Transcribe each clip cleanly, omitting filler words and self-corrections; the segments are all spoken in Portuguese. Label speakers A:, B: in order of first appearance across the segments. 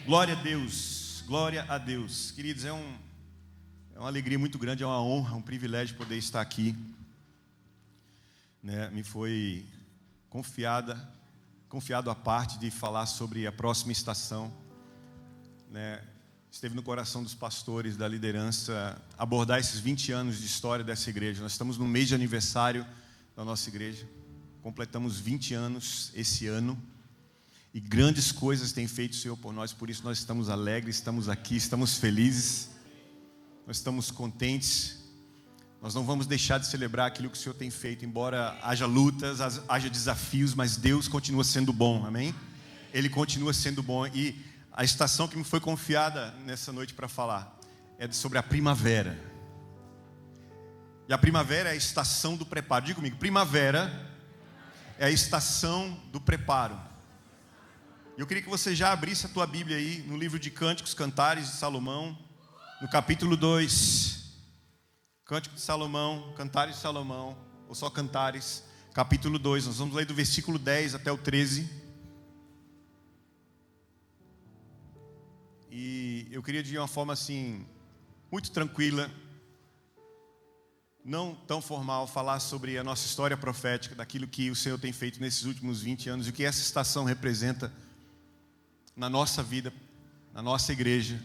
A: Glória a Deus, glória a Deus. Queridos, é uma alegria muito grande, é uma honra, um privilégio poder estar aqui. Me foi confiado a parte de falar sobre a próxima estação. Esteve no coração dos pastores, da liderança, abordar esses 20 anos de história dessa igreja. Nós estamos no mês de aniversário da nossa igreja. Completamos 20 anos esse ano. E grandes coisas tem feito o Senhor por nós. Por isso nós estamos alegres, estamos aqui, estamos felizes. Nós estamos contentes. Nós não vamos deixar de celebrar aquilo que o Senhor tem feito. Embora haja lutas, haja desafios, mas Deus continua sendo bom, amém? Ele continua sendo bom. E a estação que me foi confiada nessa noite para falar é sobre a primavera. E a primavera é a estação do preparo. Diga comigo, primavera é a estação do preparo. Eu queria que você já abrisse a tua Bíblia aí no livro de Cânticos, Cantares de Salomão, no capítulo 2. Cântico de Salomão, Cantares de Salomão, ou só Cantares, capítulo 2. Nós vamos ler do versículo 10 até o 13. E eu queria de uma forma assim, muito tranquila, não tão formal, falar sobre a nossa história profética, daquilo que o Senhor tem feito nesses últimos 20 anos, e o que essa estação representa na nossa vida, na nossa igreja,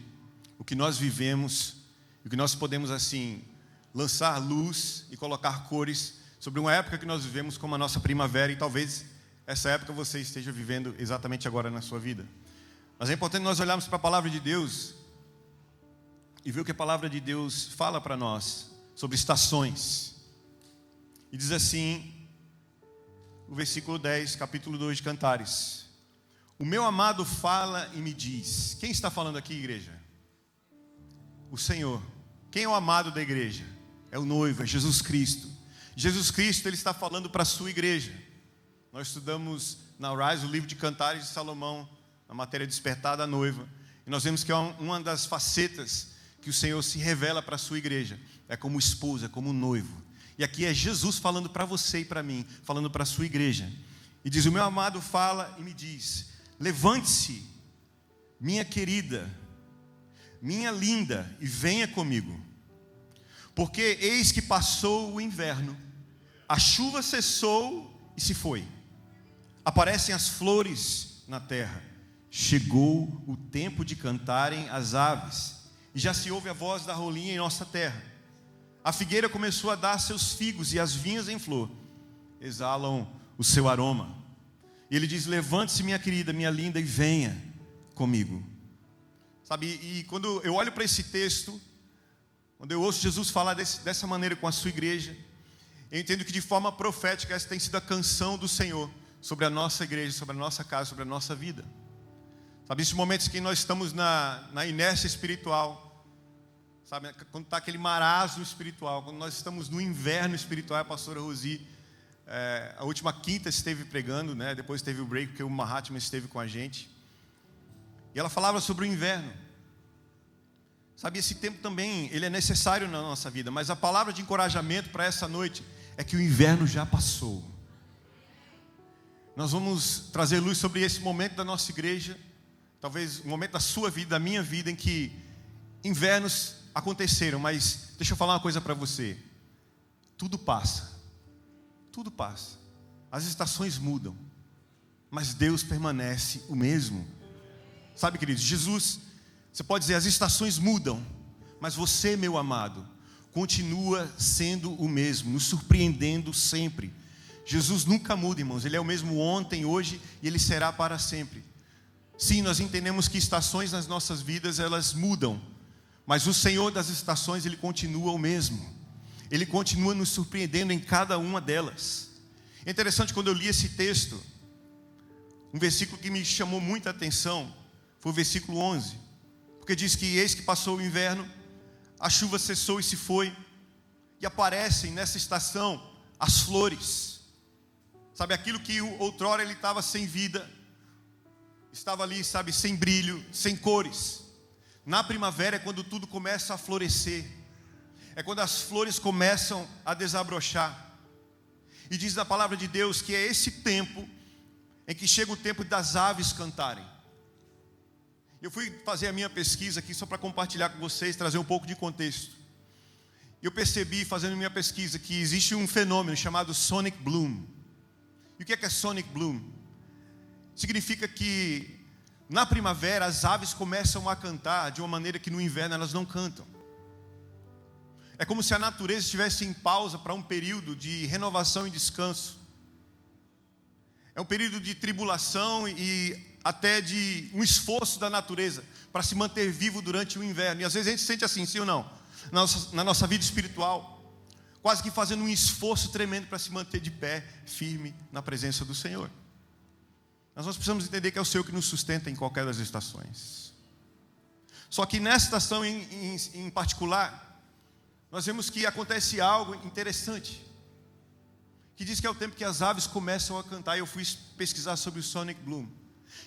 A: o que nós vivemos, o que nós podemos assim, lançar luz e colocar cores sobre uma época que nós vivemos como a nossa primavera, e talvez essa época você esteja vivendo exatamente agora na sua vida. Mas é importante nós olharmos para a palavra de Deus e ver o que a palavra de Deus fala para nós sobre estações. E diz assim, o versículo 10, capítulo 2 de Cantares: o meu amado fala e me diz. Quem está falando aqui, igreja? O Senhor. Quem é o amado da igreja? É o noivo, é Jesus Cristo. Jesus Cristo, Ele está falando para a sua igreja. Nós estudamos na Rise o livro de Cantares de Salomão, a matéria Despertar da Noiva. E nós vemos que é uma das facetas que o Senhor se revela para a sua igreja. É como esposa, como noivo. E aqui é Jesus falando para você e para mim, falando para a sua igreja. E diz, o meu amado fala e me diz: levante-se, minha querida, minha linda, e venha comigo. Porque eis que passou o inverno, a chuva cessou e se foi. Aparecem as flores na terra. Chegou o tempo de cantarem as aves, e já se ouve a voz da rolinha em nossa terra. A figueira começou a dar seus figos, e as vinhas em flor exalam o seu aroma. E ele diz, levante-se minha querida, minha linda, e venha comigo. Sabe, e quando eu olho para esse texto, quando eu ouço Jesus falar dessa maneira com a sua igreja, eu entendo que de forma profética essa tem sido a canção do Senhor sobre a nossa igreja, sobre a nossa casa, sobre a nossa vida. Sabe, esses momentos que nós estamos na inércia espiritual, sabe, quando está aquele marasmo espiritual, quando nós estamos no inverno espiritual. A pastora Rosi, a última quinta esteve pregando, depois teve o break, porque o Mahatma esteve com a gente. E ela falava sobre o inverno. Sabe, esse tempo também, ele é necessário na nossa vida. Mas a palavra de encorajamento para essa noite é que o inverno já passou. Nós vamos trazer luz sobre esse momento da nossa igreja. Talvez o momento da sua vida, da minha vida, em que invernos aconteceram. Mas deixa eu falar uma coisa para você. Tudo passa. Tudo passa. As estações mudam, mas Deus permanece o mesmo. Sabe, queridos, Jesus, você pode dizer, as estações mudam, mas você, meu amado, continua sendo o mesmo, nos surpreendendo sempre. Jesus nunca muda, irmãos. Ele é o mesmo ontem, hoje, e Ele será para sempre. Sim, nós entendemos que estações nas nossas vidas, elas mudam, mas o Senhor das estações, Ele continua o mesmo. Ele continua nos surpreendendo em cada uma delas. É interessante, quando eu li esse texto, um versículo que me chamou muita atenção foi o versículo 11. Porque diz que eis que passou o inverno, a chuva cessou e se foi, e aparecem nessa estação as flores. Sabe, aquilo que outrora ele estava sem vida, estava ali, sabe, sem brilho, sem cores. Na primavera é quando tudo começa a florescer. É quando as flores começam a desabrochar. E diz na palavra de Deus que é esse tempo em que chega o tempo das aves cantarem. Eu fui fazer a minha pesquisa aqui só para compartilhar com vocês, trazer um pouco de contexto. Eu percebi, fazendo minha pesquisa, que existe um fenômeno chamado Sonic Bloom. E o que é Sonic Bloom? Significa que na primavera as aves começam a cantar de uma maneira que no inverno elas não cantam. É como se a natureza estivesse em pausa para um período de renovação e descanso. É um período de tribulação e até de um esforço da natureza para se manter vivo durante o inverno. E às vezes a gente se sente assim, sim ou não? Na nossa vida espiritual, quase que fazendo um esforço tremendo para se manter de pé, firme na presença do Senhor. Mas nós precisamos entender que é o Senhor que nos sustenta em qualquer das estações. Só que nessa estação em particular, nós vemos que acontece algo interessante, que diz que é o tempo que as aves começam a cantar. E eu fui pesquisar sobre o Sonic Bloom.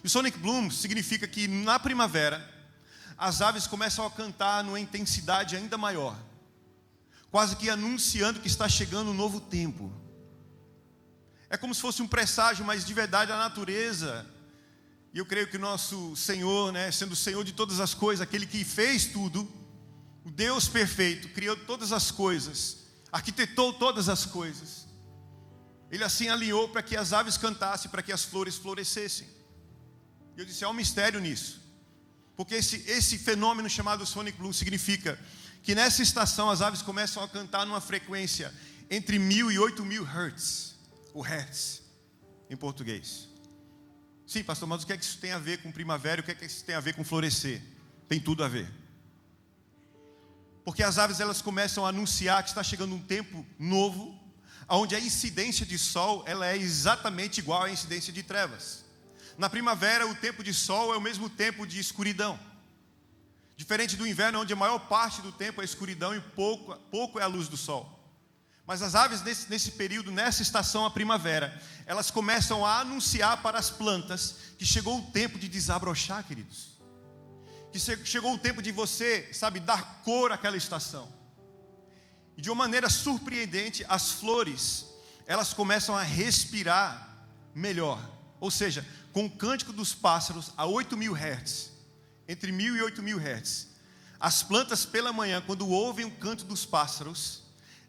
A: E o Sonic Bloom significa que na primavera as aves começam a cantar numa intensidade ainda maior, quase que anunciando que está chegando um novo tempo. É como se fosse um presságio, mas de verdade a natureza, e eu creio que o nosso Senhor, sendo o Senhor de todas as coisas, aquele que fez tudo, o Deus perfeito, criou todas as coisas, arquitetou todas as coisas, Ele assim alinhou para que as aves cantassem, para que as flores florescessem. E eu disse, há um mistério nisso. Porque esse fenômeno chamado Sonic Bloom significa que nessa estação as aves começam a cantar numa frequência entre 1000 e 8000 Hz. O Hertz, em português. Sim, pastor, mas o que é que isso tem a ver com primavera? O que é que isso tem a ver com florescer? Tem tudo a ver. Porque as aves elas começam a anunciar que está chegando um tempo novo, onde a incidência de sol ela é exatamente igual à incidência de trevas. Na primavera, o tempo de sol é o mesmo tempo de escuridão. Diferente do inverno, onde a maior parte do tempo é escuridão e pouco é a luz do sol. Mas as aves nesse período, nessa estação, a primavera, elas começam a anunciar para as plantas que chegou o tempo de desabrochar, queridos. Que chegou o tempo de você, dar cor àquela estação. E de uma maneira surpreendente, as flores, elas começam a respirar melhor. Ou seja, com o cântico dos pássaros a 8000 Hz, entre 1000 e 8000 Hz, as plantas pela manhã, quando ouvem o canto dos pássaros,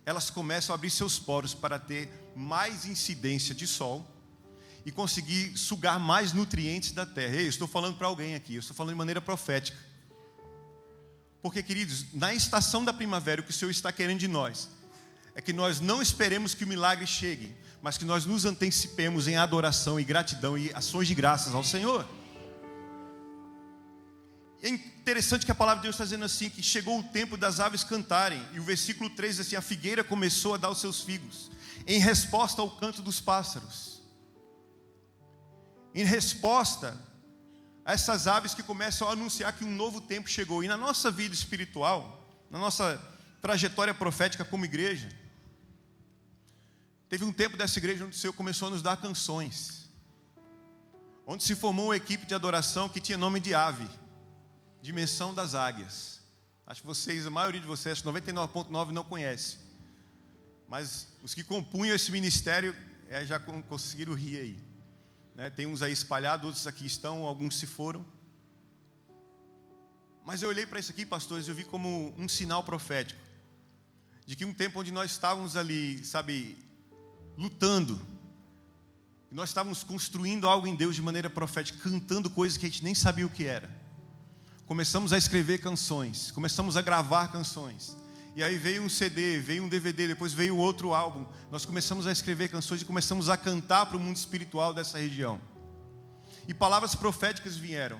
A: elas começam a abrir seus poros para ter mais incidência de sol e conseguir sugar mais nutrientes da terra. Ei, eu estou falando para alguém aqui, eu estou falando de maneira profética. Porque, queridos, na estação da primavera, o que o Senhor está querendo de nós é que nós não esperemos que o milagre chegue, mas que nós nos antecipemos em adoração e gratidão e ações de graças ao Senhor. É interessante que a palavra de Deus está dizendo assim, que chegou o tempo das aves cantarem, e o versículo 3 diz assim, a figueira começou a dar os seus figos, em resposta ao canto dos pássaros. Em resposta a essas aves que começam a anunciar que um novo tempo chegou. E na nossa vida espiritual, na nossa trajetória profética como igreja, teve um tempo dessa igreja onde o Senhor começou a nos dar canções, onde se formou uma equipe de adoração que tinha nome de ave, Dimensão das Águias. Acho que vocês, a maioria de vocês, 99,9% não conhece. Mas os que compunham esse ministério já conseguiram rir aí. Tem uns aí espalhados, outros aqui estão, alguns se foram. Mas eu olhei para isso aqui, pastores, eu vi como um sinal profético de que um tempo onde nós estávamos ali, lutando, nós estávamos construindo algo em Deus de maneira profética, cantando coisas que a gente nem sabia o que era. Começamos a escrever canções, começamos a gravar canções. E aí veio um CD, veio um DVD, depois veio outro álbum. Nós começamos a escrever canções e começamos a cantar para o mundo espiritual dessa região. E palavras proféticas vieram.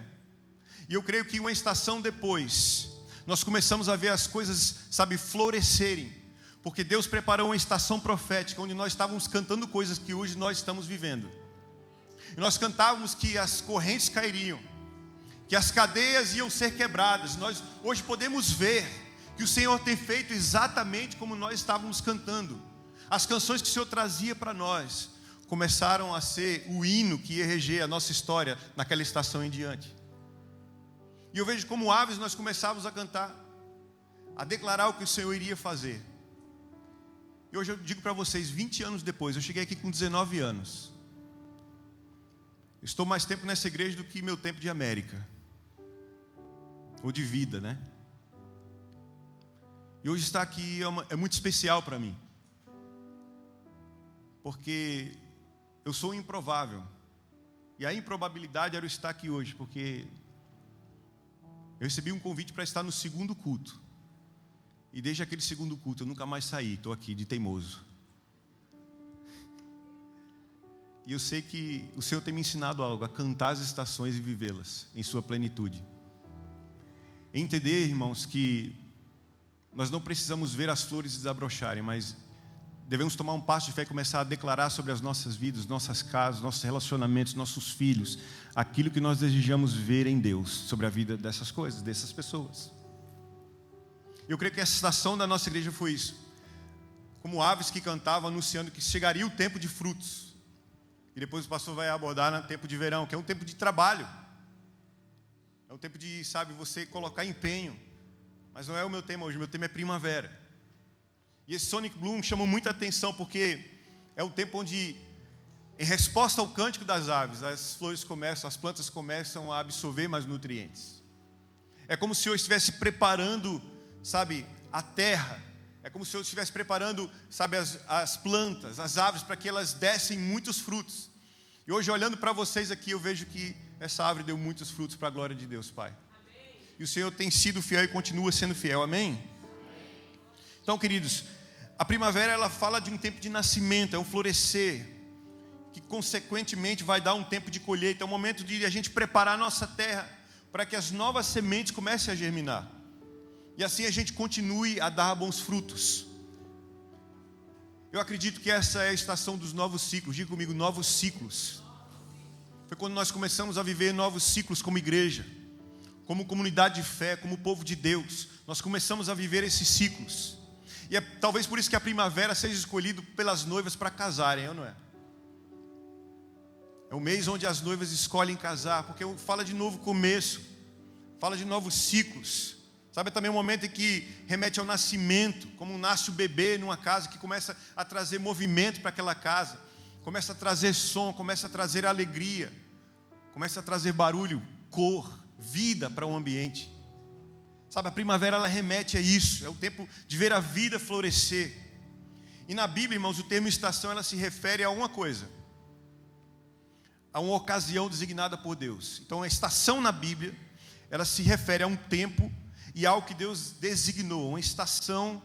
A: E eu creio que uma estação depois, nós começamos a ver as coisas, florescerem. Porque Deus preparou uma estação profética, onde nós estávamos cantando coisas que hoje nós estamos vivendo. E nós cantávamos que as correntes cairiam, que as cadeias iam ser quebradas. Nós hoje podemos ver que o Senhor tem feito exatamente como nós estávamos cantando. As canções que o Senhor trazia para nós começaram a ser o hino que ia reger a nossa história naquela estação em diante. E eu vejo como aves nós começávamos a cantar, a declarar o que o Senhor iria fazer. E hoje eu digo para vocês, 20 anos depois, eu cheguei aqui com 19 anos. Estou mais tempo nessa igreja do que meu tempo de América. ou de vida, né? E hoje estar aqui é muito especial para mim, porque eu sou improvável, e a improbabilidade era eu estar aqui hoje, porque eu recebi um convite para estar no segundo culto, e desde aquele segundo culto eu nunca mais saí, estou aqui de teimoso. E eu sei que o Senhor tem me ensinado algo, a cantar as estações e vivê-las em sua plenitude. Entender, irmãos, que nós não precisamos ver as flores desabrocharem, mas devemos tomar um passo de fé e começar a declarar sobre as nossas vidas, nossas casas, nossos relacionamentos, nossos filhos, aquilo que nós desejamos ver em Deus, sobre a vida dessas coisas, dessas pessoas. Eu creio que essa estação da nossa igreja foi isso. Como aves que cantavam, anunciando que chegaria o tempo de frutos. E depois o pastor vai abordar no tempo de verão, que é um tempo de trabalho. É um tempo de, você colocar empenho. Mas não é o meu tema hoje, o meu tema é primavera. E esse Sonic Bloom chamou muita atenção, porque é um tempo onde, em resposta ao cântico das aves, as plantas começam a absorver mais nutrientes. É como se eu estivesse preparando, a terra. É como se eu estivesse preparando, as plantas, as árvores, para que elas dessem muitos frutos. E hoje, olhando para vocês aqui, eu vejo que essa árvore deu muitos frutos para a glória de Deus, Pai. Amém. E o Senhor tem sido fiel e continua sendo fiel, amém? Amém? Então, queridos, a primavera, ela fala de um tempo de nascimento, é um florescer, que consequentemente vai dar um tempo de colheita, é um momento de a gente preparar a nossa terra, para que as novas sementes comecem a germinar. E assim a gente continue a dar bons frutos. Eu acredito que essa é a estação dos novos ciclos. Diga comigo, novos ciclos. Foi quando nós começamos a viver novos ciclos como igreja, como comunidade de fé, como povo de Deus. Nós começamos a viver esses ciclos. E é talvez por isso que a primavera seja escolhido pelas noivas para casarem, não é? É o mês onde as noivas escolhem casar, porque fala de novo começo, fala de novos ciclos. É também um momento em que remete ao nascimento, como nasce o bebê numa casa, que começa a trazer movimento para aquela casa, começa a trazer som, começa a trazer alegria, começa a trazer barulho, cor, vida para o ambiente. A primavera, ela remete a isso, é o tempo de ver a vida florescer. E na Bíblia, irmãos, o termo estação, ela se refere a uma coisa, a uma ocasião designada por Deus. Então a estação na Bíblia, ela se refere a um tempo e algo que Deus designou. Uma estação,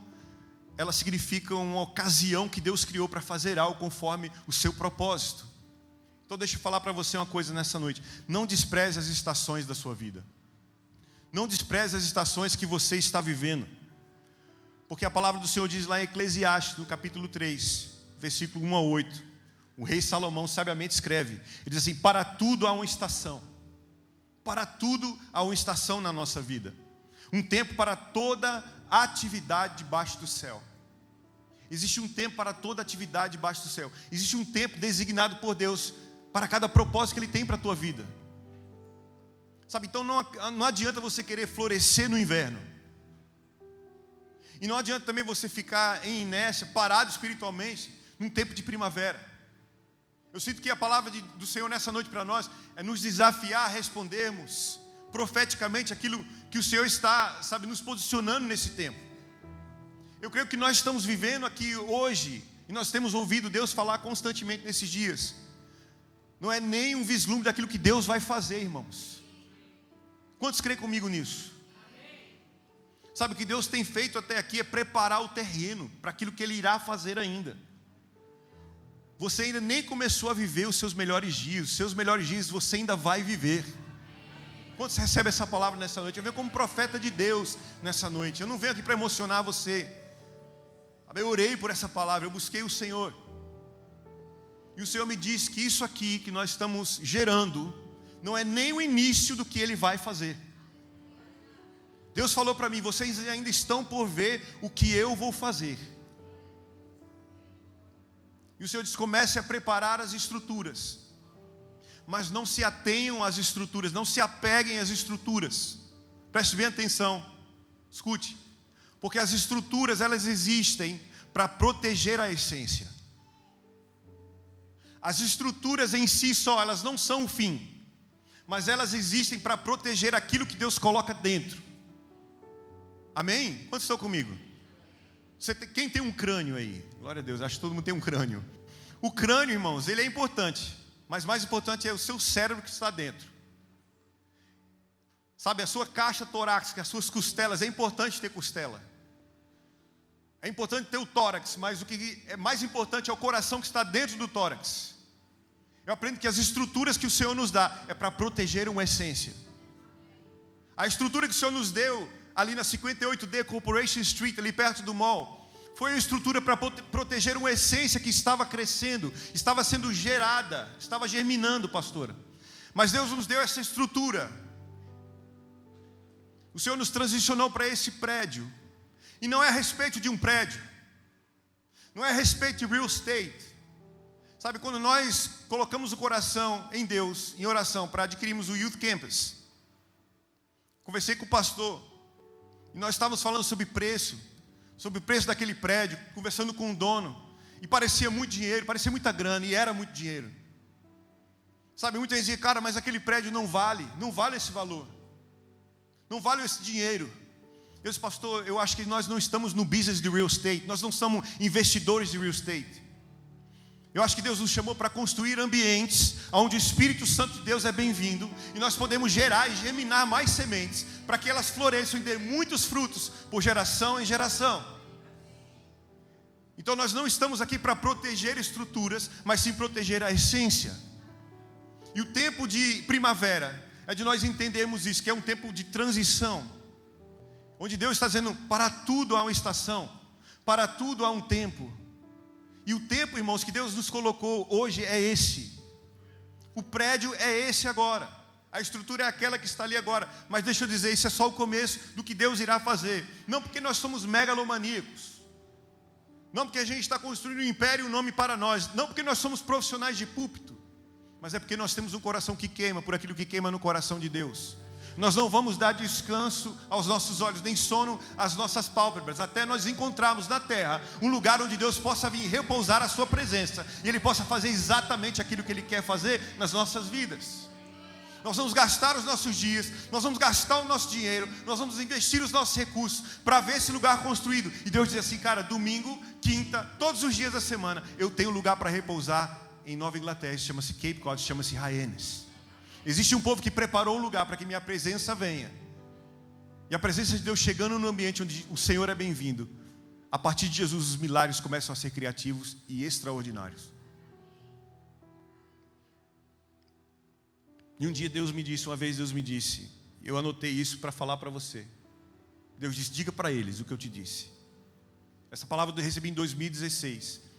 A: ela significa uma ocasião que Deus criou para fazer algo conforme o seu propósito. Então deixa eu falar para você uma coisa nessa noite. Não despreze as estações da sua vida. Não despreze as estações que você está vivendo. Porque a palavra do Senhor diz lá em Eclesiastes, no capítulo 3, versículo 1 a 8. O rei Salomão sabiamente escreve. Ele diz assim: para tudo há uma estação. Para tudo há uma estação na nossa vida. Um tempo para toda atividade debaixo do céu. Existe um tempo para toda atividade debaixo do céu. Existe um tempo designado por Deus para cada propósito que Ele tem para a tua vida. Então não adianta você querer florescer no inverno. E não adianta também você ficar em inércia, parado espiritualmente, num tempo de primavera. Eu sinto que a palavra do Senhor nessa noite para nós é nos desafiar a respondermos profeticamente aquilo que o Senhor está, nos posicionando nesse tempo. Eu creio que nós estamos vivendo aqui hoje, e nós temos ouvido Deus falar constantemente nesses dias. Não é nem um vislumbre daquilo que Deus vai fazer, irmãos. Quantos creem comigo nisso? O que Deus tem feito até aqui é preparar o terreno para aquilo que Ele irá fazer ainda. Você ainda nem começou a viver os seus melhores dias. Os seus melhores dias você ainda vai viver. Quando você recebe essa palavra nessa noite, eu venho como profeta de Deus nessa noite. Eu não venho aqui para emocionar você. Eu orei por essa palavra, eu busquei o Senhor. E o Senhor me disse que isso aqui que nós estamos gerando não é nem o início do que Ele vai fazer. Deus falou para mim: vocês ainda estão por ver o que eu vou fazer. E o Senhor disse: comece a preparar as estruturas. Mas não se atenham às estruturas, não se apeguem às estruturas. Preste bem atenção, escute. Porque as estruturas, elas existem para proteger a essência. As estruturas em si só, elas não são o fim. mas elas existem para proteger aquilo que Deus coloca dentro. Amém? Quantos estão comigo? Quem tem um crânio aí? Glória a Deus, acho que todo mundo tem um crânio. O crânio, irmãos, ele é importante, mas mais importante é o seu cérebro que está dentro. Sabe, a sua caixa torácica, as suas costelas, é importante ter costela. É importante ter o tórax, mas o que é mais importante é o coração que está dentro do tórax. Eu aprendo que as estruturas que o Senhor nos dá é para proteger uma essência. A estrutura que o Senhor nos deu ali na 58D Corporation Street, ali perto do mall, foi uma estrutura para proteger uma essência que estava crescendo, estava sendo gerada, estava germinando, pastora. Mas Deus nos deu essa estrutura. O Senhor nos transicionou para esse prédio. E não é a respeito de um prédio, não é a respeito de real estate. Sabe, quando nós colocamos o coração em Deus, em oração, para adquirirmos o Youth Campus, conversei com o pastor, e nós estávamos falando sobre o preço daquele prédio, conversando com o dono, e parecia muito dinheiro, parecia muita grana, e era muito dinheiro. Sabe, muita gente dizia, cara, mas aquele prédio não vale esse valor, não vale esse dinheiro. Eu disse, pastor, eu acho que nós não estamos no business de real estate, nós não somos investidores de real estate. Eu acho que Deus nos chamou para construir ambientes onde o Espírito Santo de Deus é bem-vindo, e nós podemos gerar e germinar mais sementes, para que elas floresçam e dêem muitos frutos, por geração em geração. Então nós não estamos aqui para proteger estruturas, mas sim proteger a essência. E o tempo de primavera é de nós entendermos isso, que é um tempo de transição, onde Deus está dizendo, para tudo há uma estação, para tudo há um tempo. E o tempo, irmãos, que Deus nos colocou hoje é esse. O prédio é esse agora. A estrutura é aquela que está ali agora. Mas deixa eu dizer, isso é só o começo do que Deus irá fazer. Não porque nós somos megalomaníacos. Não porque a gente está construindo um império e um nome para nós. Não porque nós somos profissionais de púlpito. Mas é porque nós temos um coração que queima por aquilo que queima no coração de Deus. Nós não vamos dar descanso aos nossos olhos, nem sono às nossas pálpebras, até nós encontrarmos na terra um lugar onde Deus possa vir repousar a sua presença, e Ele possa fazer exatamente aquilo que Ele quer fazer nas nossas vidas. Nós vamos gastar os nossos dias, nós vamos gastar o nosso dinheiro, nós vamos investir os nossos recursos para ver esse lugar construído. E Deus diz assim, cara, domingo, quinta, todos os dias da semana, eu tenho lugar para repousar em Nova Inglaterra, chama-se Cape Cod, chama-se Hyannis. Existe um povo que preparou um lugar para que minha presença venha. E a presença de Deus chegando no ambiente onde o Senhor é bem-vindo, a partir de Jesus os milagres começam a ser criativos e extraordinários. E um dia uma vez Deus me disse, eu anotei isso para falar para você. Deus disse, diga para eles o que eu te disse. Essa palavra eu recebi em 2016.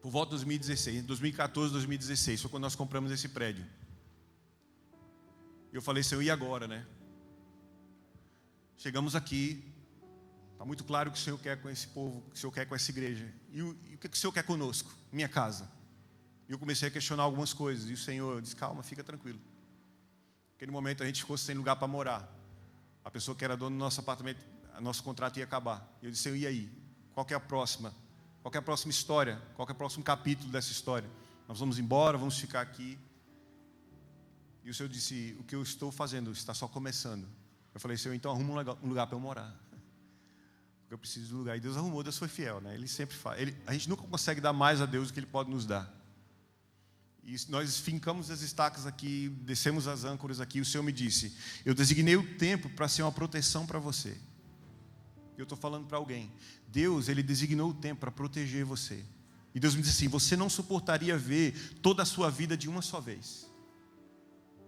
A: Por volta de 2016, 2014, 2016, foi quando nós compramos esse prédio. E eu falei, Senhor, e agora, né? Chegamos aqui, está muito claro o que o Senhor quer com esse povo, o que o Senhor quer com essa igreja. E o que o Senhor quer conosco? Minha casa. E eu comecei a questionar algumas coisas, e o Senhor disse, calma, fica tranquilo. Naquele momento a gente ficou sem lugar para morar. A pessoa que era dona do nosso apartamento, nosso contrato ia acabar. E eu disse, Senhor, e aí? Qual que é a próxima? Qual que é a próxima história? Qual que é o próximo capítulo dessa história? Nós vamos embora, vamos ficar aqui. E o Senhor disse, o que eu estou fazendo está só começando. Eu falei, Senhor, então arruma um lugar para eu morar. Porque eu preciso de um lugar. E Deus arrumou, Deus foi fiel, né? Ele sempre faz. A gente nunca consegue dar mais a Deus do que Ele pode nos dar. E nós fincamos as estacas aqui, descemos as âncoras aqui. O Senhor me disse, eu designei o tempo para ser uma proteção para você. Eu estou falando para alguém. Deus, Ele designou o tempo para proteger você. E Deus me disse assim, você não suportaria ver toda a sua vida de uma só vez.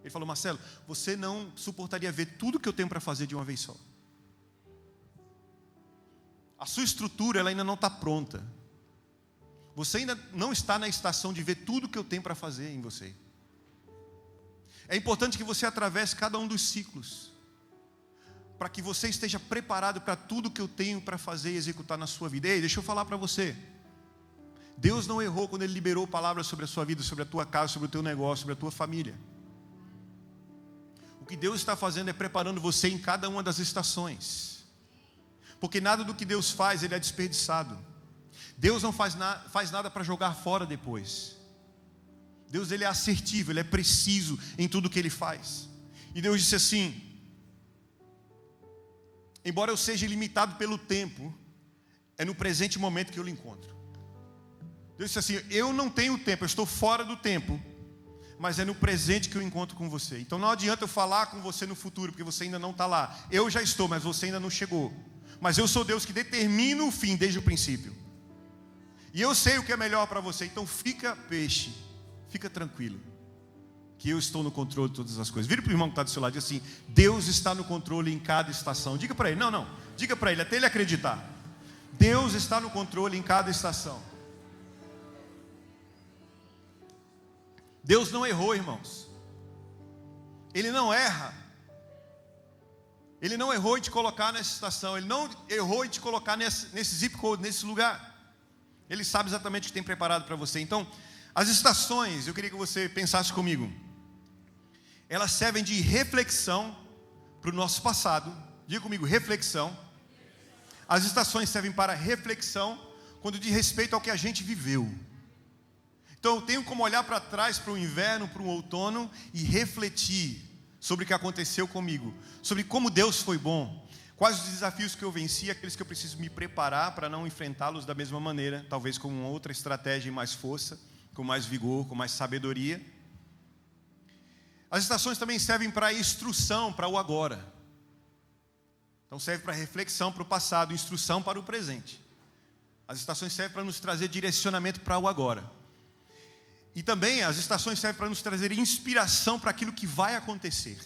A: Ele falou, Marcelo, você não suportaria ver tudo que eu tenho para fazer de uma vez só. A sua estrutura, ela ainda não está pronta. Você ainda não está na estação de ver tudo que eu tenho para fazer em você. É importante que você atravesse cada um dos ciclos, para que você esteja preparado para tudo que eu tenho para fazer e executar na sua vida. Ei, deixa eu falar para você. Deus não errou quando Ele liberou palavras sobre a sua vida, sobre a tua casa, sobre o teu negócio, sobre a tua família. O que Deus está fazendo é preparando você em cada uma das estações. Porque nada do que Deus faz, Ele é desperdiçado. Deus não faz nada para jogar fora depois. Deus, ele é assertivo, ele é preciso em tudo que ele faz. E Deus disse assim: embora eu seja limitado pelo tempo, é no presente momento que eu lhe encontro. Deus disse assim: eu não tenho tempo, eu estou fora do tempo, mas é no presente que eu encontro com você. Então não adianta eu falar com você no futuro, porque você ainda não está lá. Eu já estou, mas você ainda não chegou. Mas eu sou Deus que determina o fim desde o princípio. E eu sei o que é melhor para você. Então fica peixe, fica tranquilo, que eu estou no controle de todas as coisas. Vira para o irmão que está do seu lado e diz assim: Deus está no controle em cada estação. Diga para ele, diga para ele, até ele acreditar. Deus está no controle em cada estação. Deus não errou, irmãos. Ele não erra. Ele não errou em te colocar nessa estação. Ele não errou em te colocar nesse zip code, nesse lugar. Ele sabe exatamente o que tem preparado para você. Então, as estações, eu queria que você pensasse comigo, elas servem de reflexão para o nosso passado. Diga comigo, reflexão. As estações servem para reflexão quando diz respeito ao que a gente viveu. Então eu tenho como olhar para trás, para o inverno, para o outono, e refletir sobre o que aconteceu comigo, sobre como Deus foi bom, quais os desafios que eu venci, aqueles que eu preciso me preparar para não enfrentá-los da mesma maneira, talvez com uma outra estratégia e mais força, com mais vigor, com mais sabedoria. As estações também servem para instrução, para o agora. Então serve para reflexão para o passado, instrução para o presente. As estações servem para nos trazer direcionamento para o agora. E também as estações servem para nos trazer inspiração para aquilo que vai acontecer.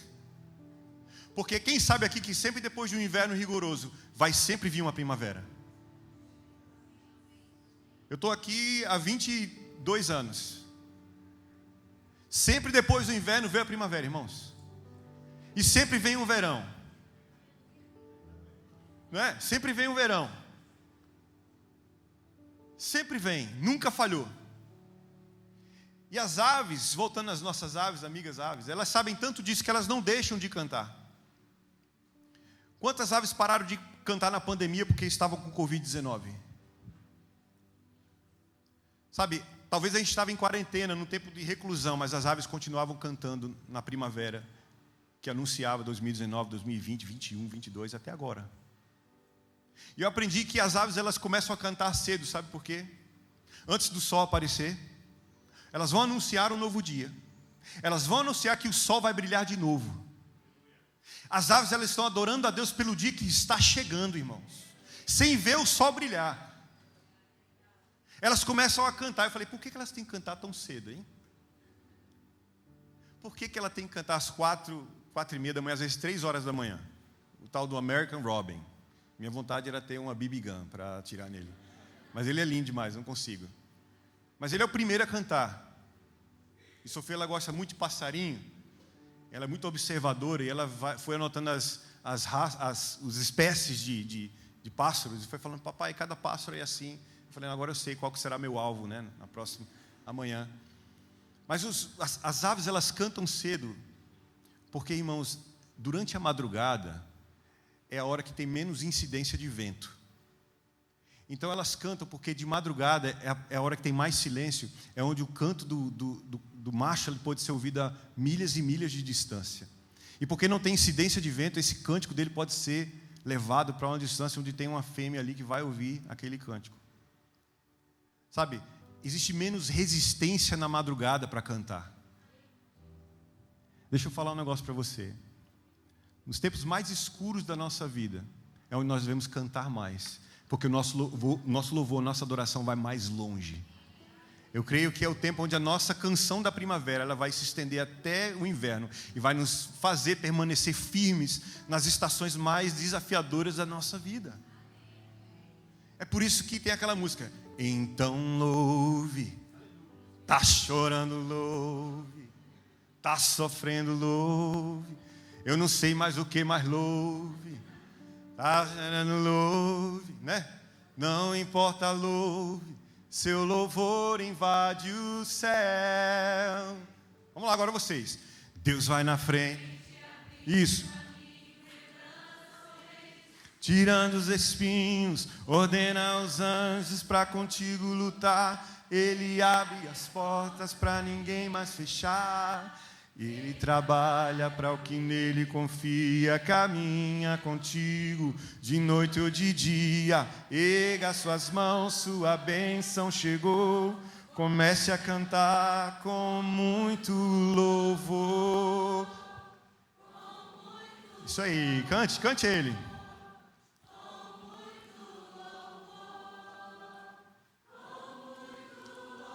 A: Porque quem sabe aqui que sempre depois de um inverno rigoroso, vai sempre vir uma primavera. Eu estou aqui há 22 anos. Sempre depois do inverno vem a primavera, irmãos. E sempre vem um verão. Não é? Sempre vem um verão. Sempre vem, nunca falhou. E as aves, voltando às nossas aves, amigas aves, elas sabem tanto disso que elas não deixam de cantar. Quantas aves pararam de cantar na pandemia porque estavam com Covid-19? Sabe, talvez a gente estava em quarentena, no tempo de reclusão, mas as aves continuavam cantando na primavera, que anunciava 2019, 2020, 21, 22, até agora. E eu aprendi que as aves, elas começam a cantar cedo, sabe por quê? Antes do sol aparecer, elas vão anunciar um novo dia. Elas vão anunciar que o sol vai brilhar de novo. As aves, elas estão adorando a Deus pelo dia que está chegando, irmãos, sem ver o sol brilhar. Elas começam a cantar. Eu falei, por que elas têm que cantar tão cedo, hein? Por que ela tem que cantar às 4:30 da manhã, às vezes 3 horas da manhã? O tal do American Robin. Minha vontade era ter uma BB gun para atirar nele. Mas ele é lindo demais, não consigo. Mas ele é o primeiro a cantar. E Sofia, ela gosta muito de passarinho. Ela é muito observadora e ela foi anotando as espécies de pássaros. E foi falando, papai, cada pássaro é assim. Eu falei, agora eu sei qual que será meu alvo, né? Na próxima, amanhã. Mas as aves, elas cantam cedo. Porque, irmãos, durante a madrugada é a hora que tem menos incidência de vento. Então elas cantam porque de madrugada é a hora que tem mais silêncio, é onde o canto do macho ele pode ser ouvido a milhas e milhas de distância. E porque não tem incidência de vento, esse cântico dele pode ser levado para uma distância onde tem uma fêmea ali que vai ouvir aquele cântico. Sabe, existe menos resistência na madrugada para cantar. Deixa eu falar um negócio para você. Nos tempos mais escuros da nossa vida, é onde nós devemos cantar mais. Porque o nosso louvor, nossa adoração vai mais longe. Eu creio que é o tempo onde a nossa canção da primavera ela vai se estender até o inverno e vai nos fazer permanecer firmes nas estações mais desafiadoras da nossa vida. É por isso que tem aquela música, então louve, tá chorando louve, tá sofrendo louve, eu não sei mais o que mais louve. Tá chorando, louve, né? Não importa, louve, seu louvor invade o céu. Vamos lá agora vocês. Deus vai na frente. Isso. Tirando os espinhos, ordena aos anjos para contigo lutar. Ele abre as portas para ninguém mais fechar. Ele trabalha para o que nele confia, caminha contigo de noite ou de dia. Erga suas mãos, sua bênção chegou. Comece a cantar com muito louvor. Isso aí, cante ele.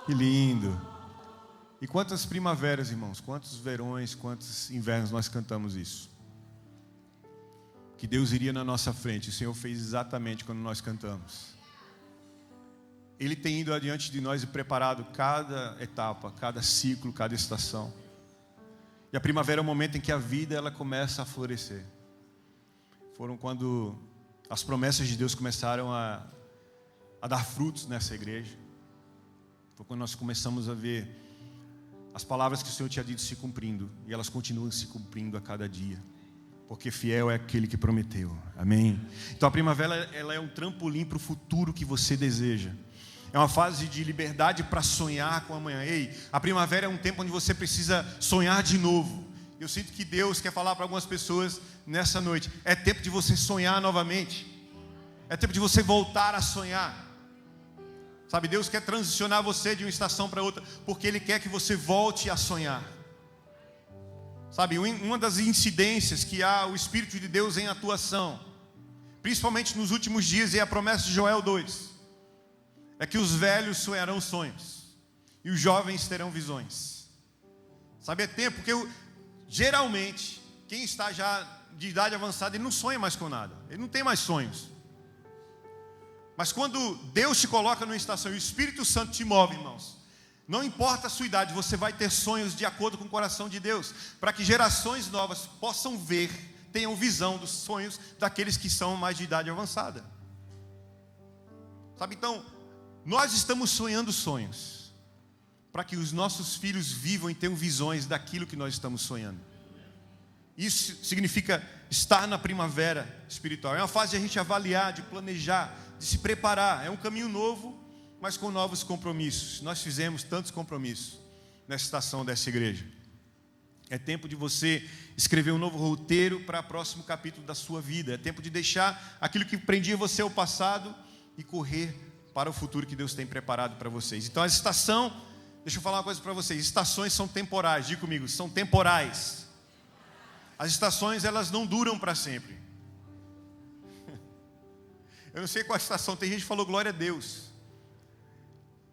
A: Que lindo. E quantas primaveras, irmãos, quantos verões, quantos invernos nós cantamos isso. Que Deus iria na nossa frente, o Senhor fez exatamente quando nós cantamos. Ele tem ido adiante de nós e preparado cada etapa, cada ciclo, cada estação. E a primavera é o momento em que a vida ela começa a florescer. Foram quando as promessas de Deus começaram a dar frutos nessa igreja. Foi quando nós começamos a ver as palavras que o Senhor tinha dito se cumprindo. E elas continuam se cumprindo a cada dia. Porque fiel é aquele que prometeu. Amém? Então a primavera ela é um trampolim para o futuro que você deseja. É uma fase de liberdade para sonhar com amanhã. Ei, a primavera é um tempo onde você precisa sonhar de novo. Eu sinto que Deus quer falar para algumas pessoas nessa noite. É tempo de você sonhar novamente. É tempo de você voltar a sonhar. Sabe, Deus quer transicionar você de uma estação para outra, porque Ele quer que você volte a sonhar. Sabe, uma das incidências que há o Espírito de Deus em atuação, principalmente nos últimos dias, e a promessa de Joel 2, é que os velhos sonharão sonhos, e os jovens terão visões. Sabe, é tempo, porque geralmente, quem está já de idade avançada, ele não sonha mais com nada, ele não tem mais sonhos. Mas quando Deus te coloca numa estação e o Espírito Santo te move, irmãos, não importa a sua idade, você vai ter sonhos de acordo com o coração de Deus, para que gerações novas possam ver, tenham visão dos sonhos daqueles que são mais de idade avançada. Sabe, então, nós estamos sonhando sonhos, para que os nossos filhos vivam e tenham visões daquilo que nós estamos sonhando. Isso significa estar na primavera espiritual. É uma fase de a gente avaliar, de planejar, de se preparar. É um caminho novo, mas com novos compromissos. Nós fizemos tantos compromissos nessa estação dessa igreja. É tempo de você escrever um novo roteiro para o próximo capítulo da sua vida. É tempo de deixar aquilo que prendia você ao passado e correr para o futuro que Deus tem preparado para vocês. Então a estação, deixa eu falar uma coisa para vocês. Estações são temporais, diga comigo, são temporais. As estações, elas não duram para sempre. Eu não sei qual estação, tem gente que falou glória a Deus,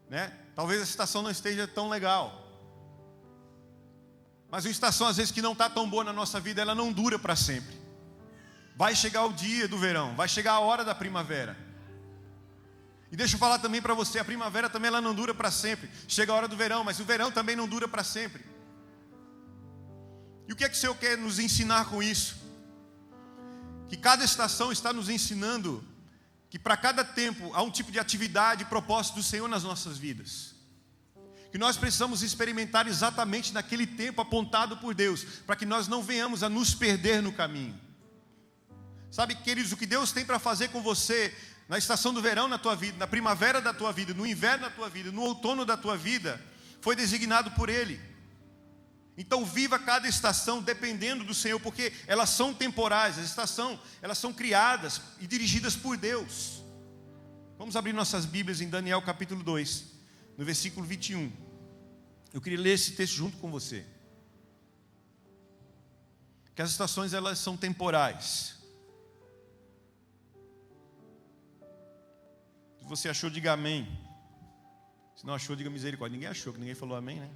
A: né? Talvez a estação não esteja tão legal, mas uma estação às vezes que não está tão boa na nossa vida, ela não dura para sempre. Vai chegar o dia do verão, vai chegar a hora da primavera. E deixa eu falar também para você, a primavera também ela não dura para sempre. Chega a hora do verão, mas o verão também não dura para sempre. E o que é que o Senhor quer nos ensinar com isso? Que cada estação está nos ensinando que para cada tempo há um tipo de atividade e propósito do Senhor nas nossas vidas. Que nós precisamos experimentar exatamente naquele tempo apontado por Deus, para que nós não venhamos a nos perder no caminho. Sabe, queridos, o que Deus tem para fazer com você na estação do verão na tua vida, na primavera da tua vida, no inverno da tua vida, no outono da tua vida, foi designado por Ele. Então viva cada estação dependendo do Senhor, porque elas são temporais, as estações, elas são criadas e dirigidas por Deus. Vamos abrir nossas Bíblias em Daniel capítulo 2, no versículo 21. Eu queria ler esse texto junto com você. Que as estações elas são temporais. Se você achou, diga amém. Se não achou, diga misericórdia. Ninguém achou, que ninguém falou amém, né?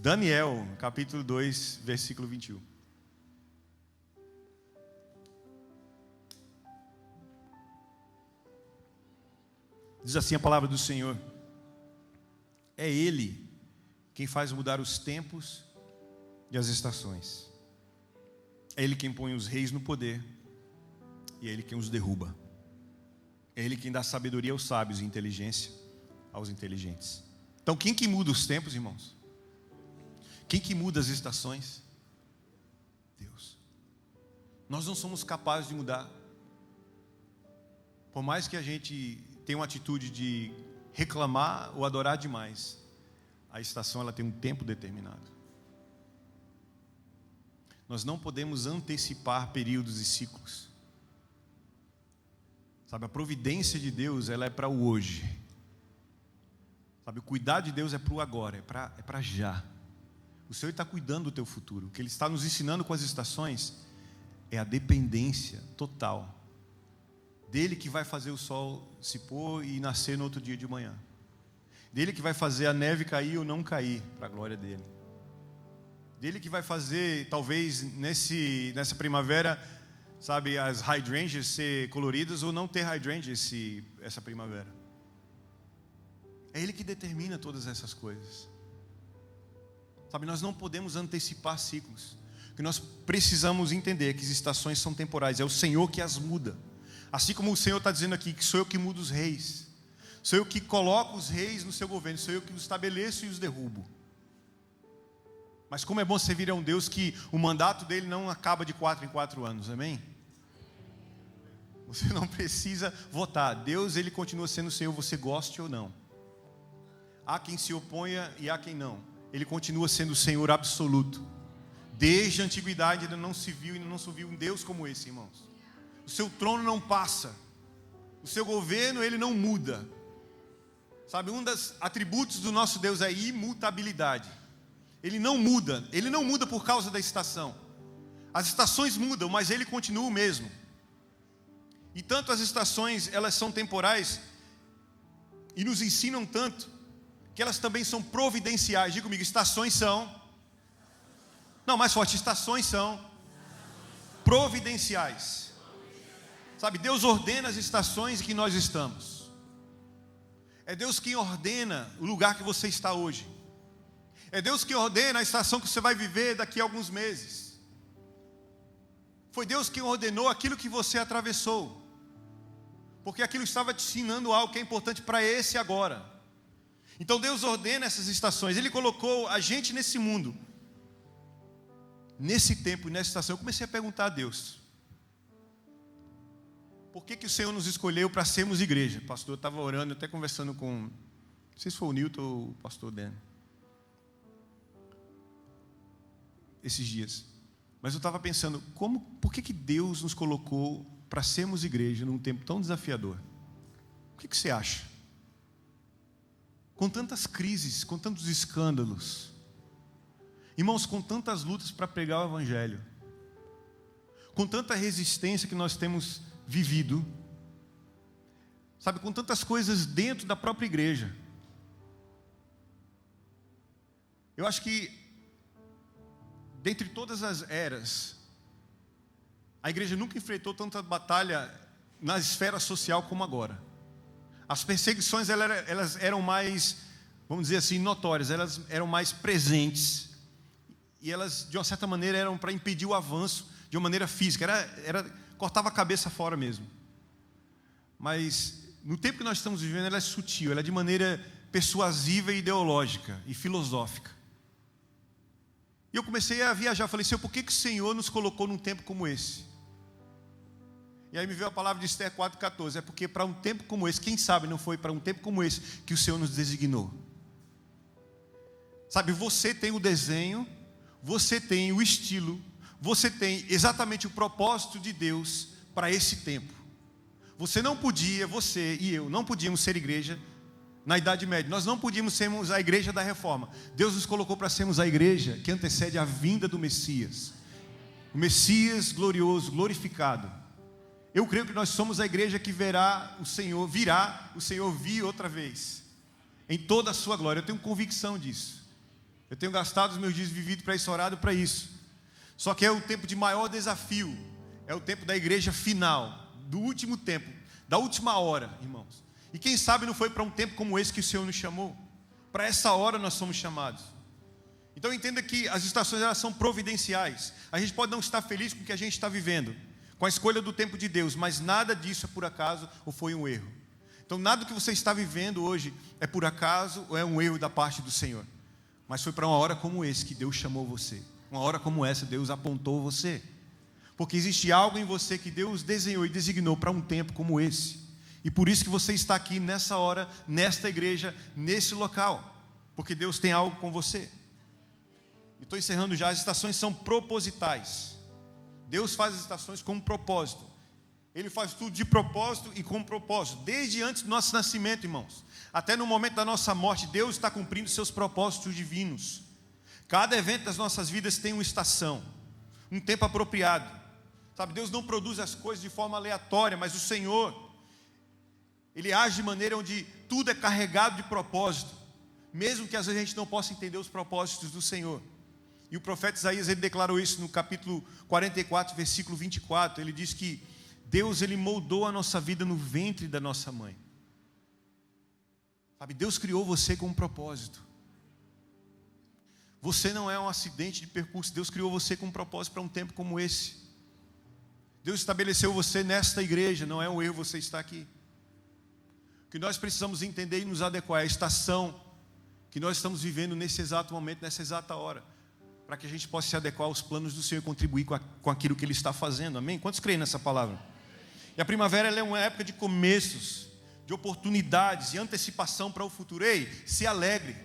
A: Daniel, capítulo 2, versículo 21. Diz assim a palavra do Senhor: é Ele quem faz mudar os tempos e as estações. É Ele quem põe os reis no poder e é Ele quem os derruba. É Ele quem dá sabedoria aos sábios e inteligência aos inteligentes. Então quem que muda os tempos, irmãos? Quem que muda as estações? Deus. Nós não somos capazes de mudar. Por mais que a gente tenha uma atitude de reclamar ou adorar demais. A estação ela tem um tempo determinado. Nós não podemos antecipar períodos e ciclos. Sabe, a providência de Deus, ela é para o hoje. Sabe, o cuidado de Deus é para o agora, é para já. O Senhor está cuidando do teu futuro. O que Ele está nos ensinando com as estações é a dependência total dele, que vai fazer o sol se pôr e nascer no outro dia de manhã. Dele que vai fazer a neve cair ou não cair, para a glória dele. Dele que vai fazer, talvez, nessa primavera, sabe, as hydrangeas ser coloridas ou não ter hydrangeas essa primavera. É Ele que determina todas essas coisas. Sabe, nós não podemos antecipar ciclos. O que nós precisamos entender é que as estações são temporais. É o Senhor que as muda. Assim como o Senhor está dizendo aqui, que sou eu que mudo os reis. Sou eu que coloco os reis no seu governo. Sou eu que os estabeleço e os derrubo. Mas como é bom servir a um Deus que o mandato dele não acaba de 4 em 4 anos, amém? Você não precisa votar. Deus, Ele continua sendo o Senhor, você goste ou não. Há quem se oponha e há quem não. Ele continua sendo o Senhor absoluto. Desde a antiguidade ainda não se viu um Deus como esse, irmãos. O seu trono não passa. O seu governo, ele não muda. Sabe, um dos atributos do nosso Deus é a imutabilidade. Ele não muda por causa da estação. As estações mudam, mas Ele continua o mesmo. E tanto as estações, elas são temporais e nos ensinam tanto, que elas também são providenciais. Diga comigo, estações são... Não, mais forte, estações são providenciais. Sabe, Deus ordena as estações em que nós estamos. É Deus quem ordena o lugar que você está hoje. É Deus que ordena a estação que você vai viver daqui a alguns meses. Foi Deus quem ordenou aquilo que você atravessou. Porque aquilo estava te ensinando algo que é importante para esse agora. Então Deus ordena essas estações. Ele colocou a gente nesse mundo, nesse tempo e nessa estação. Eu comecei a perguntar a Deus: por que o Senhor nos escolheu para sermos igreja? Pastor, eu estava orando, até conversando com, não sei se foi o Newton ou o pastor Dan, esses dias. Mas eu estava pensando, por que Deus nos colocou para sermos igreja num tempo tão desafiador? O que você acha? Com tantas crises, com tantos escândalos, irmãos, com tantas lutas para pregar o Evangelho, com tanta resistência que nós temos vivido, sabe, com tantas coisas dentro da própria igreja. Eu acho que, dentre todas as eras, a igreja nunca enfrentou tanta batalha na esfera social como agora. As perseguições elas eram mais, vamos dizer assim, notórias, elas eram mais presentes. E elas, de uma certa maneira, eram para impedir o avanço de uma maneira física. Cortava a cabeça fora mesmo. Mas, no tempo que nós estamos vivendo, ela é sutil, ela é de maneira persuasiva e ideológica e filosófica. E eu comecei a viajar, falei, Senhor, por que o Senhor nos colocou num tempo como esse? E aí me veio a palavra de Esther 4,14, é porque para um tempo como esse, quem sabe não foi para um tempo como esse que o Senhor nos designou. Sabe, você tem o desenho, você tem o estilo, você tem exatamente o propósito de Deus para esse tempo. Você e eu não podíamos ser igreja na Idade Média. Nós não podíamos sermos a igreja da Reforma. Deus nos colocou para sermos a igreja que antecede a vinda do Messias. O Messias glorioso, glorificado. Eu creio que nós somos a igreja que virá o Senhor vir outra vez, em toda a sua glória. Eu tenho convicção disso. Eu tenho gastado os meus dias vividos para isso, orado para isso. Só que é o tempo de maior desafio. É o tempo da igreja final, do último tempo, da última hora, irmãos. E quem sabe não foi para um tempo como esse que o Senhor nos chamou. Para essa hora nós somos chamados. Então entenda que as estações, elas são providenciais. A gente pode não estar feliz com o que a gente está vivendo, com a escolha do tempo de Deus, mas nada disso é por acaso ou foi um erro. Então nada do que você está vivendo hoje é por acaso ou é um erro da parte do Senhor. Mas foi para uma hora como esse que Deus chamou você. Uma hora como essa Deus apontou você. Porque existe algo em você que Deus desenhou e designou para um tempo como esse. E por isso que você está aqui nessa hora, nesta igreja, nesse local. Porque Deus tem algo com você. Estou encerrando já. As estações são propositais. Deus faz as estações com um propósito. Ele faz tudo de propósito e com propósito. Desde antes do nosso nascimento, irmãos. Até no momento da nossa morte, Deus está cumprindo seus propósitos divinos. Cada evento das nossas vidas tem uma estação, um tempo apropriado. Sabe, Deus não produz as coisas de forma aleatória, mas o Senhor, Ele age de maneira onde tudo é carregado de propósito, mesmo que às vezes a gente não possa entender os propósitos do Senhor. E o profeta Isaías, ele declarou isso no capítulo 44, versículo 24. Ele diz que Deus, Ele moldou a nossa vida no ventre da nossa mãe. Sabe, Deus criou você com um propósito. Você não é um acidente de percurso. Deus criou você com um propósito para um tempo como esse. Deus estabeleceu você nesta igreja. Não é um erro você estar aqui. O que nós precisamos entender e nos adequar é a estação que nós estamos vivendo nesse exato momento, nessa exata hora, para que a gente possa se adequar aos planos do Senhor e contribuir com aquilo que Ele está fazendo. Amém? Quantos creem nessa palavra? E a primavera, ela é uma época de começos, de oportunidades e antecipação para o futuro. Ei, se alegre,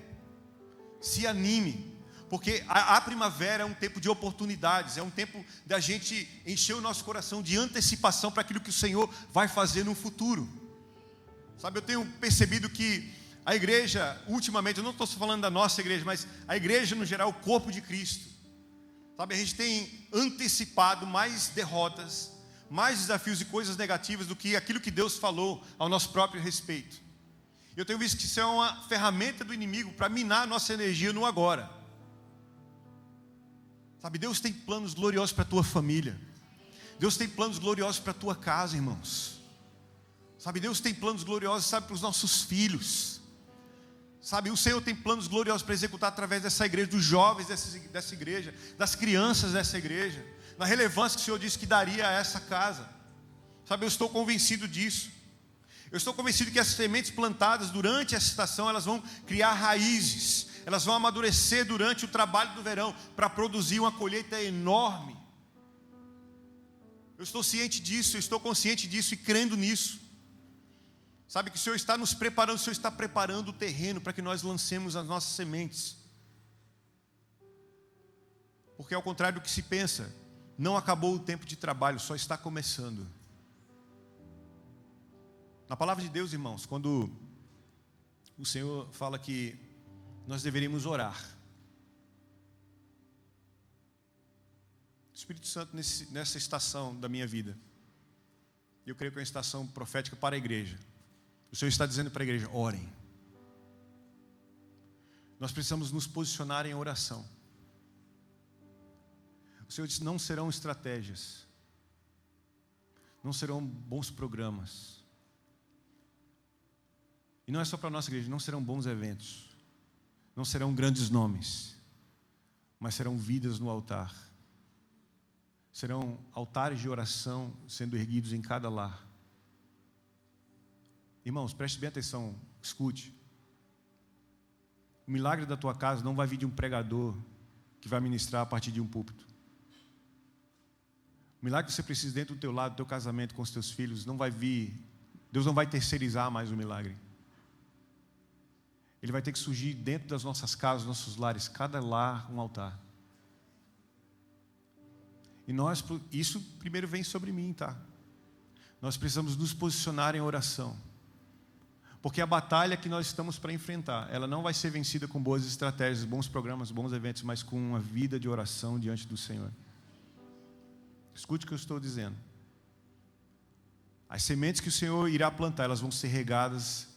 A: se anime, porque a primavera é um tempo de oportunidades, é um tempo da gente encher o nosso coração de antecipação para aquilo que o Senhor vai fazer no futuro. Sabe, eu tenho percebido que a igreja, ultimamente, eu não estou falando da nossa igreja, mas a igreja no geral, o corpo de Cristo. Sabe, a gente tem antecipado mais derrotas, mais desafios e coisas negativas do que aquilo que Deus falou ao nosso próprio respeito. Eu tenho visto que isso é uma ferramenta do inimigo para minar a nossa energia no agora. Sabe, Deus tem planos gloriosos para a tua família. Deus tem planos gloriosos para a tua casa, irmãos. Sabe, Deus tem planos gloriosos, sabe, para os nossos filhos. Sabe, o Senhor tem planos gloriosos para executar através dessa igreja, dos jovens dessa igreja, das crianças dessa igreja, na relevância que o Senhor disse que daria a essa casa. Sabe, eu estou convencido disso. Eu estou convencido que as sementes plantadas durante essa estação, elas vão criar raízes, elas vão amadurecer durante o trabalho do verão, para produzir uma colheita enorme. Eu estou ciente disso, eu estou consciente disso e crendo nisso. Sabe que o Senhor está nos preparando, o Senhor está preparando o terreno para que nós lancemos as nossas sementes. Porque ao contrário do que se pensa, não acabou o tempo de trabalho, só está começando. Na palavra de Deus, irmãos, quando o Senhor fala que nós deveríamos orar, o Espírito Santo nessa estação da minha vida, eu creio que é uma estação profética para a igreja. O Senhor está dizendo para a igreja: orem. Nós precisamos nos posicionar em oração. O Senhor disse: não serão estratégias, não serão bons programas. E não é só para a nossa igreja, não serão bons eventos, não serão grandes nomes, mas serão vidas no altar. Serão altares de oração sendo erguidos em cada lar. Irmãos, preste bem atenção, escute. O milagre da tua casa não vai vir de um pregador que vai ministrar a partir de um púlpito. O milagre que você precisa dentro do teu lado, do teu casamento com os teus filhos, não vai vir. Deus não vai terceirizar mais o milagre. Ele vai ter que surgir dentro das nossas casas, nossos lares, cada lar um altar. E isso primeiro vem sobre mim, tá? Nós precisamos nos posicionar em oração. Porque a batalha que nós estamos para enfrentar, ela não vai ser vencida com boas estratégias, bons programas, bons eventos, mas com uma vida de oração diante do Senhor. Escute o que eu estou dizendo. As sementes que o Senhor irá plantar, elas vão ser regadas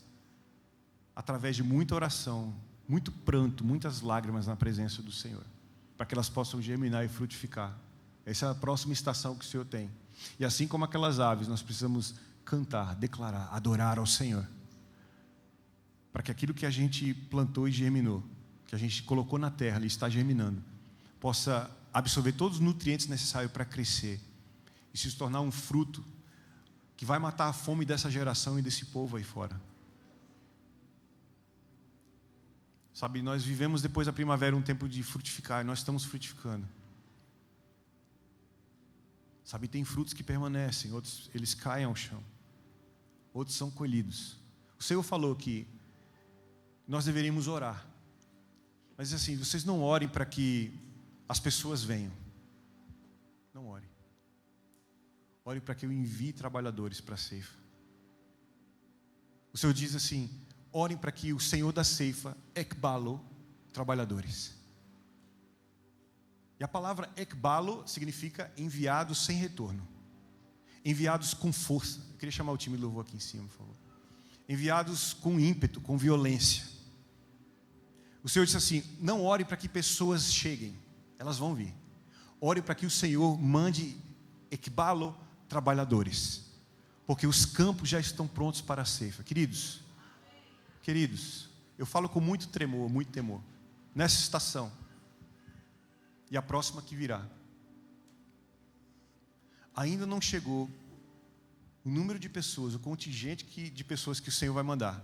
A: através de muita oração, muito pranto, muitas lágrimas na presença do Senhor, para que elas possam germinar e frutificar. Essa é a próxima estação que o Senhor tem. E assim como aquelas aves, nós precisamos cantar, declarar, adorar ao Senhor, para que aquilo que a gente plantou e germinou, que a gente colocou na terra e está germinando, possa absorver todos os nutrientes necessários para crescer e se tornar um fruto que vai matar a fome dessa geração e desse povo aí fora. Sabe, nós vivemos depois da primavera um tempo de frutificar, e nós estamos frutificando. Sabe, tem frutos que permanecem, outros eles caem ao chão. outros são colhidos. O Senhor falou que nós deveríamos orar. Mas assim, vocês não orem para que as pessoas venham. Não orem. Ore para que eu envie trabalhadores para a ceifa. O Senhor diz assim: orem para que o Senhor da ceifa ekbalo trabalhadores. E a palavra ekbalo significa enviados sem retorno. Enviados com força. Eu queria chamar o time de louvor aqui em cima, por favor. Enviados com ímpeto, com violência. O Senhor disse assim: não ore para que pessoas cheguem, elas vão vir. Ore para que o Senhor mande ekbalo trabalhadores, porque os campos já estão prontos para a ceifa. Queridos, eu falo com muito tremor, muito temor, nessa estação e a próxima que virá, ainda não chegou o número de pessoas, o contingente de pessoas que o Senhor vai mandar,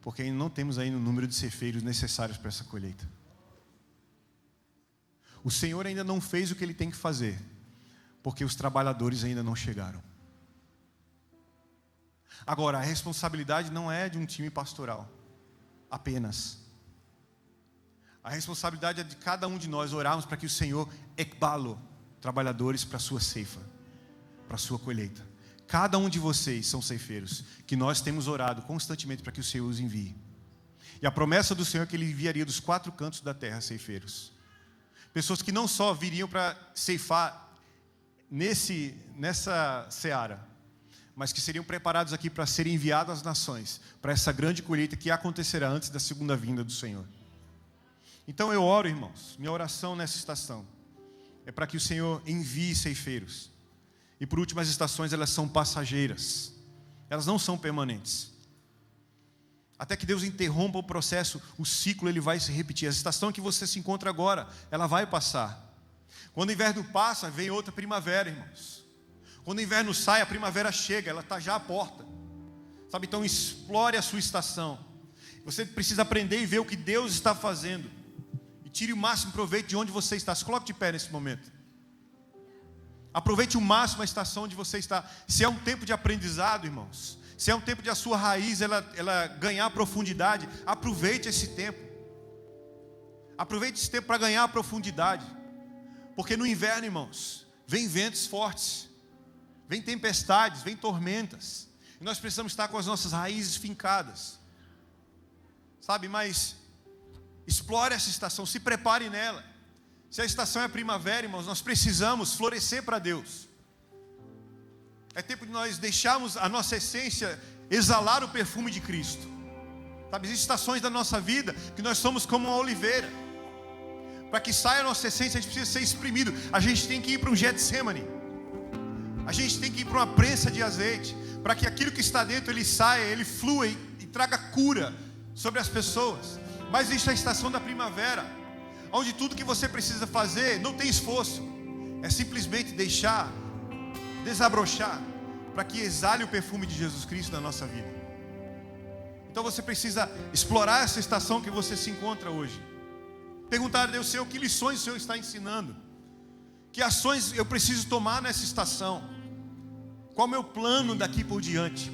A: porque ainda não temos ainda o número de ceifeiros necessários para essa colheita. O Senhor ainda não fez o que Ele tem que fazer, porque os trabalhadores ainda não chegaram. Agora, a responsabilidade não é de um time pastoral apenas. A responsabilidade é de cada um de nós orarmos para que o Senhor ekbalo trabalhadores para a sua ceifa, para a sua colheita. Cada um de vocês são ceifeiros, que nós temos orado constantemente para que o Senhor os envie. E a promessa do Senhor é que Ele enviaria dos 4 cantos da terra ceifeiros. Pessoas que não só viriam para ceifar nessa seara, mas que seriam preparados aqui para serem enviados às nações, para essa grande colheita que acontecerá antes da segunda vinda do Senhor. Então eu oro, irmãos, minha oração nessa estação é para que o Senhor envie ceifeiros. E por último, as estações, elas são passageiras, elas não são permanentes. Até que Deus interrompa o processo, o ciclo ele vai se repetir. A estação que você se encontra agora, ela vai passar. Quando o inverno passa, vem outra primavera, irmãos. Quando o inverno sai, a primavera chega, ela está já à porta. Sabe, então explore a sua estação. Você precisa aprender e ver o que Deus está fazendo. E tire o máximo proveito de onde você está. Se coloque de pé nesse momento. Aproveite o máximo a estação onde você está. Se é um tempo de aprendizado, irmãos, se é um tempo de a sua raiz ela ganhar profundidade, aproveite esse tempo. Aproveite esse tempo para ganhar profundidade. Porque no inverno, irmãos, vem ventos fortes, vem tempestades, vem tormentas. E nós precisamos estar com as nossas raízes fincadas. Sabe, mas explore essa estação, se prepare nela. Se a estação é primavera, irmãos, nós precisamos florescer para Deus. É tempo de nós deixarmos a nossa essência exalar o perfume de Cristo. Sabe, existem estações da nossa vida que nós somos como uma oliveira. Para que saia a nossa essência, a gente precisa ser exprimido. A gente tem que ir para um Getsemane. A gente tem que ir para uma prensa de azeite. Para que aquilo que está dentro, ele saia, ele flua e traga cura sobre as pessoas. Mas existe a estação da primavera, onde tudo que você precisa fazer não tem esforço, é simplesmente deixar, desabrochar, para que exale o perfume de Jesus Cristo na nossa vida. Então você precisa explorar essa estação que você se encontra hoje. Perguntar a Deus: Senhor, que lições o Senhor está ensinando? Que ações eu preciso tomar nessa estação? Qual é o meu plano daqui por diante?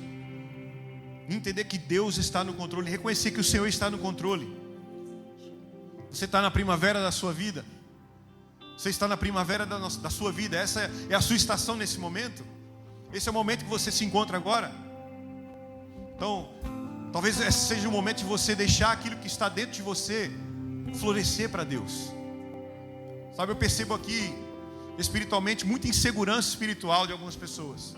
A: Entender que Deus está no controle, reconhecer que o Senhor está no controle. Você está na primavera da sua vida? Você está na primavera da sua vida? Essa é a sua estação nesse momento? Esse é o momento que você se encontra agora? Então, talvez esse seja o momento de você deixar aquilo que está dentro de você florescer para Deus. Sabe, eu percebo aqui espiritualmente muita insegurança espiritual de algumas pessoas.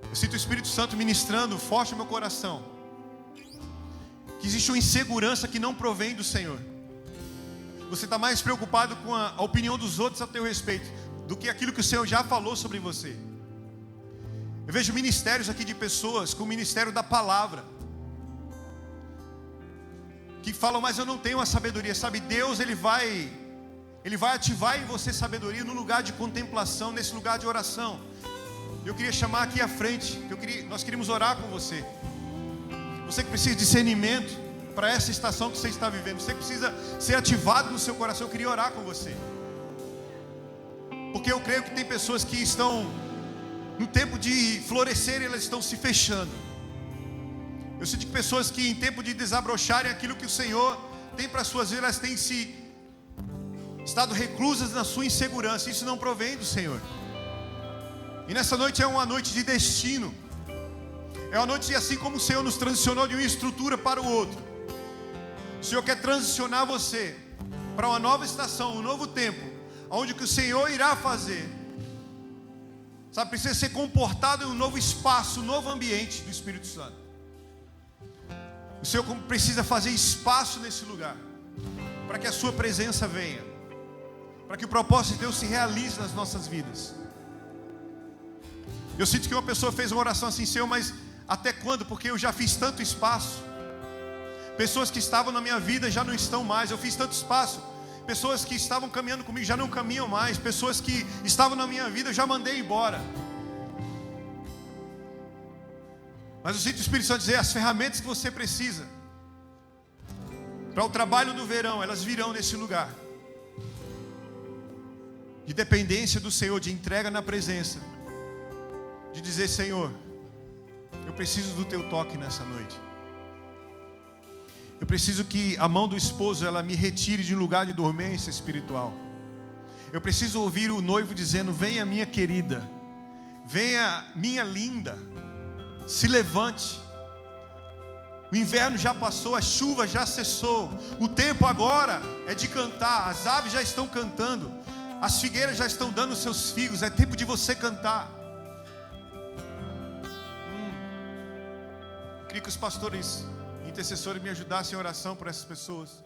A: Eu sinto o Espírito Santo ministrando forte no meu coração que existe uma insegurança que não provém do Senhor. Você está mais preocupado com a opinião dos outros a teu respeito do que aquilo que o Senhor já falou sobre você. Eu vejo ministérios aqui de pessoas com o ministério da palavra, que falam: mas eu não tenho a sabedoria. Sabe, Deus ele vai ativar em você sabedoria no lugar de contemplação, nesse lugar de oração. Eu queria chamar aqui à frente, nós queríamos orar com você. Você que precisa de discernimento para essa estação que você está vivendo, você que precisa ser ativado no seu coração, eu queria orar com você. Porque eu creio que tem pessoas que estão no tempo de florescer, elas estão se fechando. Eu sinto que pessoas que em tempo de desabrocharem aquilo que o Senhor tem para suas vidas, elas têm estado reclusas na sua insegurança. Isso não provém do Senhor. E nessa noite é uma noite de destino. É uma noite assim como o Senhor nos transicionou de uma estrutura para o outro. O Senhor quer transicionar você para uma nova estação, um novo tempo, onde o que o Senhor irá fazer, sabe, precisa ser comportado em um novo espaço, um novo ambiente do Espírito Santo. O Senhor precisa fazer espaço nesse lugar, para que a sua presença venha, para que o propósito de Deus se realize nas nossas vidas. Eu sinto que uma pessoa fez uma oração assim: Senhor, mas até quando? Porque eu já fiz tanto espaço. Pessoas que estavam na minha vida já não estão mais. Eu fiz tanto espaço. Pessoas que estavam caminhando comigo já não caminham mais. Pessoas que estavam na minha vida eu já mandei embora. Mas eu sinto o Espírito Santo dizer: as ferramentas que você precisa para o trabalho do verão, elas virão nesse lugar de dependência do Senhor, de entrega na presença, de dizer: Senhor, eu preciso do teu toque nessa noite. Eu preciso que a mão do esposo, ela me retire de um lugar de dormência espiritual. Eu preciso ouvir o noivo dizendo: venha minha querida, venha minha linda, se levante. O inverno já passou, a chuva já cessou. O tempo agora é de cantar. As aves já estão cantando, as figueiras já estão dando seus figos. É tempo de você cantar. Eu queria que os pastores intercessores me ajudassem em oração por essas pessoas.